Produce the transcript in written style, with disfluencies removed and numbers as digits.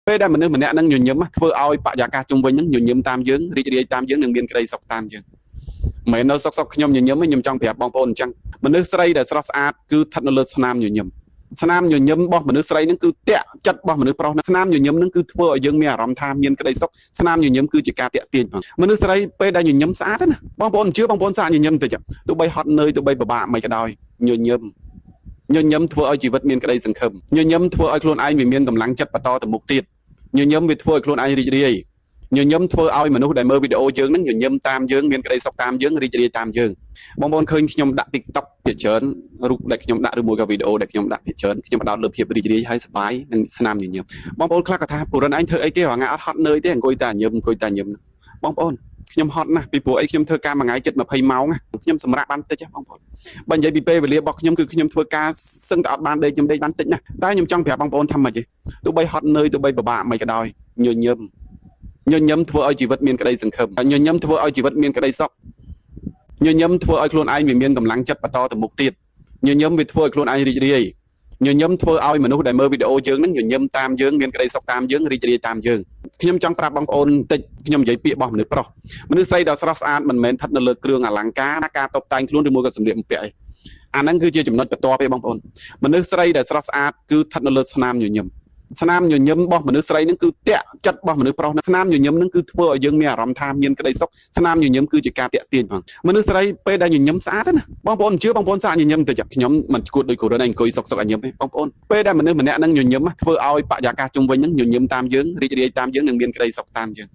ពេលដែលមនុស្សម្នាក់នឹងញញឹមធ្វើឲ្យបរិយាកាសជុំវិញនឹងញញឹមតាមយើងរីករាយតាមយើងនឹងមានក្តីសុខតាមយើងមិនមែននៅសុកខ្ញុំញញឹមទេខ្ញុំចង់ប្រាប់បងប្អូនអញ្ចឹងមនុស្សស្រីដែលស្រស់ស្អាតគឺស្ថិតនៅលើស្នាមញញឹមស្នាមញញឹមរបស់មនុស្សស្រីនឹងគឺតាក់ចិត្តរបស់មនុស្សប្រុសស្នាមញញឹមនឹងគឺធ្វើឲ្យយើងមានអារម្មណ៍ថាមានក្តីសុខស្នាមញញឹមគឺជាការតាក់ទាញមនុស្សស្រីពេលដែលញញឹមស្អាតណាបងប្អូនជឿបងប្អូនសាកញញឹមតិចទោះបីហត់នឿយទោះបីពិបាកមិនក៏ដោយញញឹមធ្វើឲ្យជីវិតមានក្តីសង្ឃឹមញញឹមធ្វើឲ្យខ្លួនឯងមានកម្លាំងចិត្តបន្តទៅមុខទៀតញញឹមវាធ្វើឲ្យខ្លួនឯងរីករាយញញឹមធ្វើឲ្យមនុស្សដែលមើលវីដេអូយើងនឹងញញឹមតាមយើងមានក្តីសុខតាមយើងរីករាយតាមយើងបងប្អូនឃើញខ្ញុំដាក់ TikTok ភាគច្រើនរូបដែលខ្ញុំដាក់ឬមួយក៏វីដេអូដែលខ្ញុំដាក់ភាគច្រើនខ្ញុំផ្ដោតលើភាពរីករាយហើយសប្បាយនិងស្នាមញញឹមបងប្អូនខ្លះក៏ថាពលរដ្ឋឯងធ្វើអីទេថ្ងៃអត់ហត់នឿយទេអង្គុយតែញញឹមបងប្អូនខ្ញុំហត់ណាស់ពីព្រោះអីខ្ញុំធ្វើការមួយថ្ងៃជិត20ម៉ោងខ្ញុំសម្រាប់បានតិចបងប្អូនបើនិយាយពីពេលវេលារបស់ខ្ញុំគឺខ្ញុំធ្វើការសឹងតែអត់បានដេកខ្ញុំដេកបានតិចណាស់តែខ្ញុំចង់ប្រាប់បងប្អូនថាម៉េចទេទោះបីហត់នឿយទោះបីពិបាកមិនក៏ដោយញញឹមធ្វើឲ្យជីវិតមានក្តីសង្ឃឹមញញឹមធ្វើឲ្យជីវិតមានក្តីសុខញញឹមធ្វើឲ្យខ្លួនឯងមានកម្លាំងចិត្តបន្តទៅមុខទៀតញញឹមវាធ្វើឲ្យខ្លួនឯងរីករាយញញឹមធ្វើឲ្យមនុស្សដែលមើលវីដេអូយើងនឹងញញឹមតាមយើងមានក្តីសុខតាមយើងរីករាយតាមយើងខ្ញុំចង់ប្រាប់បងប្អូនតិចខ្ញុំនិយាយពាក្យរបស់មនុស្សប្រុសមនុស្សស្រីដ៏ស្រស់ស្អាតមិនមែនស្ថិតនៅលើគ្រឿងអលង្ការការតុបតែងខ្លួនឬមួយក៏សម្លៀកបំពាក់ឯអាហ្នឹងគឺជាចំណុចបន្ទាប់ទេបងប្អូនមនុស្សស្រីដែលស្រស់ស្អាតគឺស្ថិតនៅលើស្នាមញញឹមស្នាមញញឹមរបស់មនុស្សស្រីនឹងគឺតាក់ចិត្តរបស់មនុស្សប្រុសស្នាមញញឹមនឹងគឺធ្វើឲ្យយើងមានអារម្មណ៍ថាមានក្តីសុខស្នាមញញឹមគឺជាការតាក់ទាញផងមនុស្សស្រីពេលដែលញញឹមស្អាតណាបងប្អូនជឿបងប្អូនសាកញញឹមតិចខ្ញុំមិនឈួតដូចគ្រូរ៉េនអង្គុយសុកញញឹមទេបងប្អូនពេលដែលមនុស្សម្នាក់នឹងញញឹមធ្វើឲ្យបរិយាកាសជុំវិញនឹងញញឹមតាមយើងរីករាយតាមយើងនឹងមានក្តីសុខតាមយើង